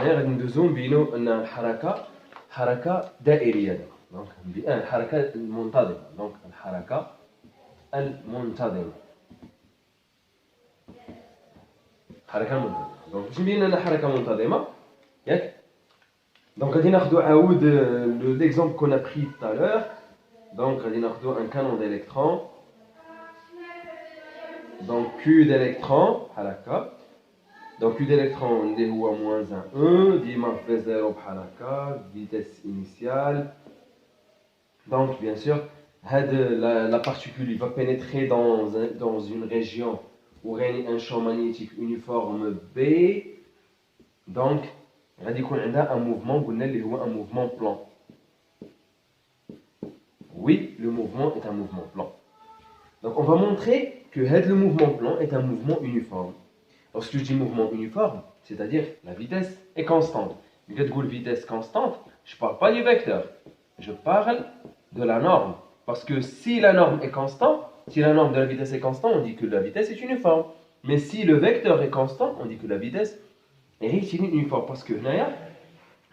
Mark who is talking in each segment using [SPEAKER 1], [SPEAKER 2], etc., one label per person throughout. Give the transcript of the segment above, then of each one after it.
[SPEAKER 1] معايا غادي ندوزو نبينو ان الحركه حركه دائريه دونك الحركه المنتظمه دونك الحركه المنتظمه حركه منتظمه دونك باش نبين لنا حركه منتظمه ياك دونك غادي ناخدو عاود ليكزومبل كنا بري طالور دونك غادي ناخدو ان كانون d'électrons donc Q d'électrons بحال هكا donc Q d'électrons اللي هو moins 1 ديما في 0 بحال هكا vitesse initiale donc bien sûr had la particule il va pénétrer dans une région où règne un champ magnétique uniforme B donc غادي يكون عندها un mouvement قلنا اللي هو un mouvement plan oui le mouvement est un mouvement plan donc on va montrer que le mouvement plan est un mouvement uniforme. Lorsque je dis mouvement uniforme, c'est-à-dire la vitesse est constante. Quand je dis vitesse constante, je ne parle pas du vecteur, je parle de la norme. Parce que si la norme est constante, si la norme de la vitesse est constante, on dit que la vitesse est uniforme. Mais si le vecteur est constant, on dit que la vitesse est rectiligne uniforme. Parce que là,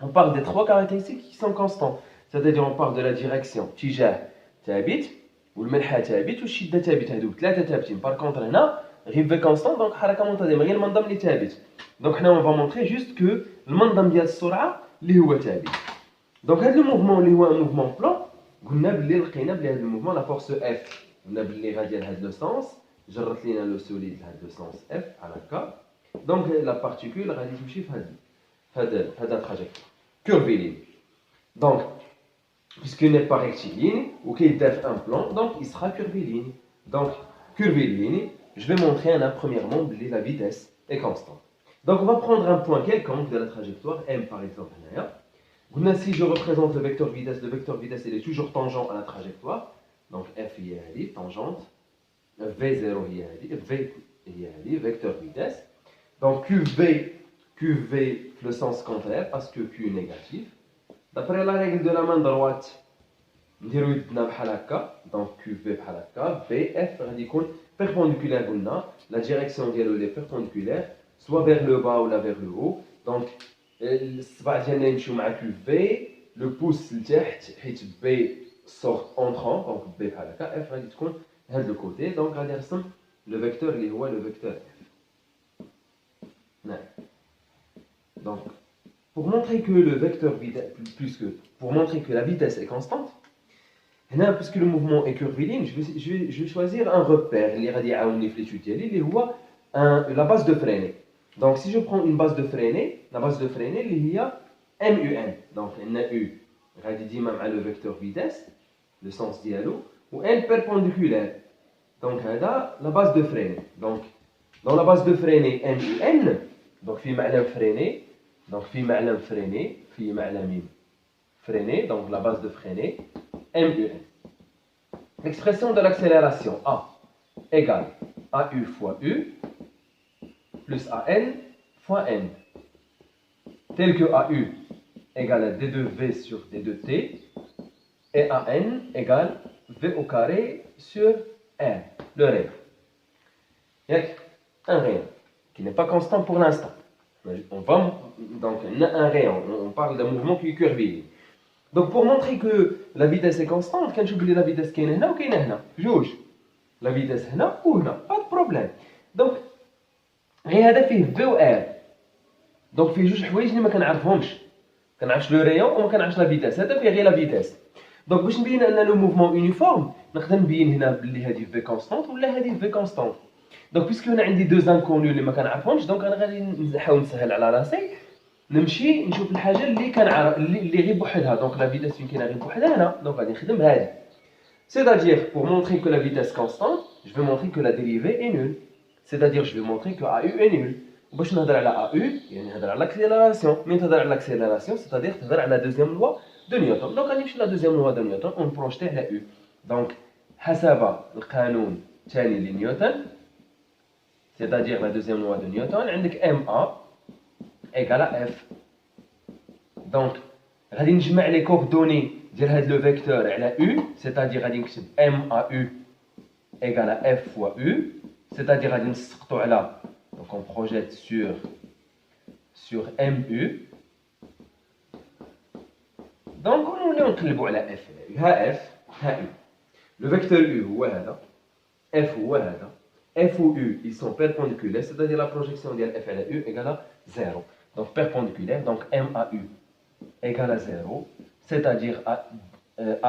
[SPEAKER 1] on parle des trois caractéristiques qui sont constantes. C'est-à-dire on parle de la direction. تجاه ثابت والملحه ثابت والشده ثابت هذوك ثلاثه ثابتين بار كونطر هنا غير في كونستون دونك حركه منتظمه غير المنظم اللي ثابت دونك حنا اون فا مونطري جوست كو المنظم ديال السرعه اللي هو ثابت دونك هذا الموفمون اللي هو موفمون بلان قلنا باللي لقينا بلي هذا الموفمون لا فورس اف قلنا باللي غادي لهاد لو سونس جرت لينا لو سوليد لهاد لو سونس اف بحال هكا دونك لا بارتيكول غادي تمشي في هاد تراجيكتوار كورفيلين دونك puisqu'il n'est pas rectiligne ou qu'il est un plan, donc il sera curviligne. Donc, curviligne, je vais montrer premièrement la vitesse est constante. Donc, on va prendre un point quelconque de la trajectoire, M par exemple. Si je représente le vecteur vitesse il est toujours tangent à la trajectoire. Donc, F est tangente, V0 est vecteur vitesse. Donc, QV le sens contraire parce que Q est négatif. D'après la règle de la main droite, نديرو يدنا بحال هكا دونك كيو في بحال هكا في اف غادي يكون بيربونديكولير قلنا لا ديريكسيون ديالو لي بيربونديكولير سوا فيغ لو با ولا فيغ لو هو دونك الصباع ديالنا يمشيو مع كيو في لو بوس لتحت حيت بي سورت اونطرون دونك بي بحال هكا اف غادي تكون هاد لو كوتي دونك غادي نرسم لو فيكتور اللي هو لو فيكتور اف نعم دونك pour montrer que le vecteur vitesse, pour montrer que la vitesse est constante, puisque le mouvement est curviligne, je vais choisir un repère, la base de freinée. Donc si je prends une base de freinée, la base de freinée, il y a MUN. Donc NU, le vecteur vitesse, le sens dialogue, ou N perpendiculaire. Donc la base de freinée. Donc dans la base de freinée MUN, donc في معلم freinée, donc في معلم freiner, donc la base de freiner, MUN. L'expression de l'accélération A égale AU fois U plus AN fois N. Tel que AU égale D2V sur D2T et AN égale V au carré sur R, le rayon. Un rayon qui n'est pas constant pour l'instant. On va donc un rayon, on parle d'un mouvement qui est curviligne. Donc pour montrer que la vitesse est constante, quand j'oublie la vitesse qui est là ou qui est là, جوج. La vitesse هنا ou هنا, pas de problème. Donc غير هذا فيه V و R. Donc فيه جوج حوايج اللي ما كنعرفهمش. كنعرفش لو ريون وما كنعرفش لا فيتاس، هذا فيه غير لا فيتاس. دونك باش نبين ان لو موفمون يونيفورم نقدر نبين هنا بلي هذه في كونستانت ولا هذه في كونستانت. دونك بيسكو هنا عندي دوز انكونيو اللي ما كنعرفهمش دونك انا غادي نحاول نسهل على راسي نمشي نشوف الحاجه اللي كنعرف اللي غير بوحدها دونك لا فيتاس فين كاينه غير بوحدها هنا دونك غادي نخدم هذه c'est-à-dire pour montrer que la vitesse constante je vais montrer que la dérivée est nulle c'est-à-dire je vais montrer que AU est nul باش نهضر على AU يعني نهضر على l'accélération مين تهضر على l'accélération c'est-à-dire تهضر على la deuxième loi de Newton دونك غادي نمشي la deuxième loi de Newton on بروجيتي على U دونك حسب القانون الثاني لنيوتن c'est-à-dire la deuxième loi de Newton عندك MA égale à F donc غادي نجمع لي كوردوني ديال هاد لو فيكتور على U c'est-à-dire غادي نكتب MAU égale à F fois U c'est-à-dire غادي نسقطو على donc on projette sur MU دونك نوليو نقلبوا على اف. ها اف ها يو. لو فيكتور يو هو هذا، اف هو هذا. F ou U, ils sont perpendiculaires, c'est-à-dire la projection de F à la U égale à 0. Donc perpendiculaire, donc MAU égale à 0, c'est-à-dire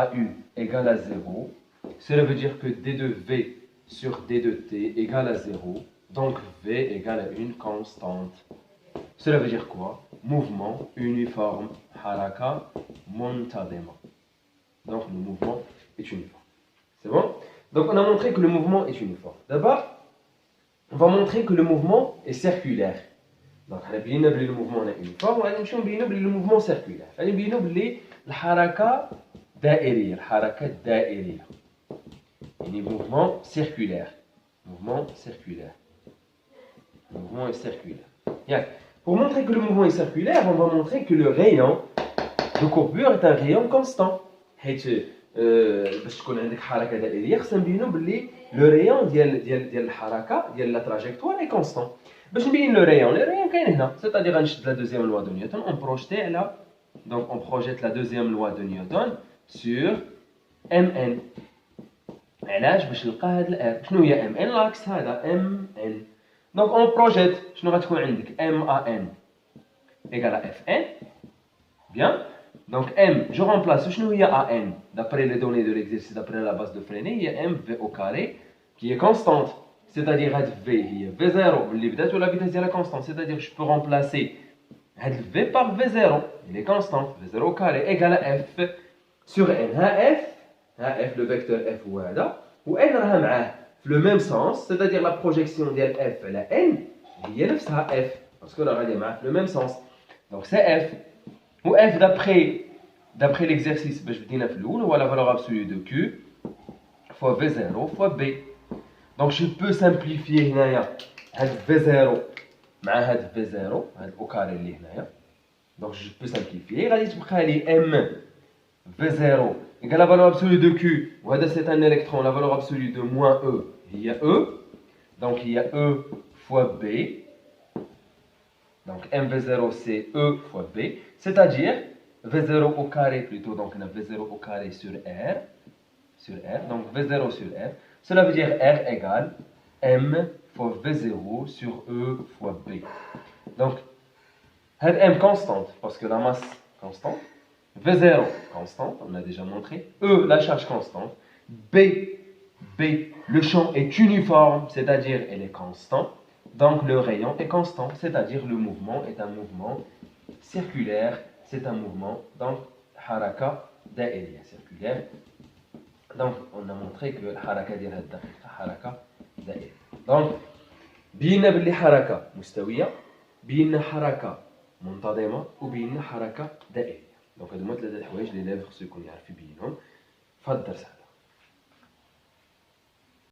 [SPEAKER 1] AU égale à 0. Cela veut dire que D2V sur D2T égale à 0, donc V égale à une constante. Cela veut dire quoi? Mouvement uniforme, haraka montadema. Donc le mouvement est uniforme. C'est bon? Donc on a montré que le mouvement est uniforme. D'abord, on va montrer que le mouvement est circulaire. Donc on a bien vu le mouvement est uniforme, on a bien vu le mouvement circulaire. On a bien vu الحركة دائرية، الحركة الدائرية. يعني mouvement circulaire. Mouvement circulaire. Le mouvement est circulaire. Bien. Pour montrer que le mouvement est circulaire, on va montrer que le rayon de courbure est un rayon constant. باش تكون عندك حركه دائريه خصنا نبينوا باللي لو ريون ديال الحركه ديال لا تراجيكتوار اي كونستون. باش نبين لو ريون كاين هنا، سيتادير غنشد لا دوزيام لوا دو نيوتن اون بروجيتي على، دونك اون بروجيت لا دوزيام لوا دو نيوتن سور ام ان. علاش؟ باش نلقى هاد الار. شنو هي ام ان؟ لاكس هذا ام ان. دونك اون بروجيت شنو غتكون عندك؟ ام ا ان ايكال اف ان. بيان. Donc M, je remplace, il y a AN, d'après les données de l'exercice, d'après la base de Freinet, il y a MV au carré qui est constante. C'est-à-dire V, il y a V0, la vitesse de la constante. C'est-à-dire je peux remplacer V par V0, il est constante, V0 au carré égale à F sur N. F, le vecteur F ou N le même sens, c'est-à-dire la projection de F à la N, il y a F, parce que le même sens. Donc c'est F. Ou F d'après l'exercice, je vais dire la valeur absolue de Q fois V0 fois B. Donc je peux simplifier V0 avec V0 au carré. Donc je peux simplifier. M V0 égale la valeur absolue de Q. C'est un électron, la valeur absolue de moins E, il y a E. Donc il y a E fois B. Donc MV0 c'est E fois B, c'est-à-dire V0 au carré plutôt, donc on a V0 au carré sur R, donc V0 sur R, cela veut dire R égale M fois V0 sur E fois B. Donc, M constante, parce que la masse constante, V0 constante, on a déjà montré, E la charge constante, B, le champ est uniforme, c'est-à-dire elle est constante. Donc le rayon est constant, c'est-à-dire le mouvement est un mouvement circulaire, c'est un mouvement, donc haraka da'iriya circulaire. Donc on a montré que haraka ديال هاد الدقيقة haraka دائرية. Donc بينا باللي حركة مستوية، بينا حركة منتظمة، وبينا حركة دائرية. Donc هادو هما ثلاثة الحوايج اللي لازم خصو يكون يعرف يبينهم في هاد الدرس.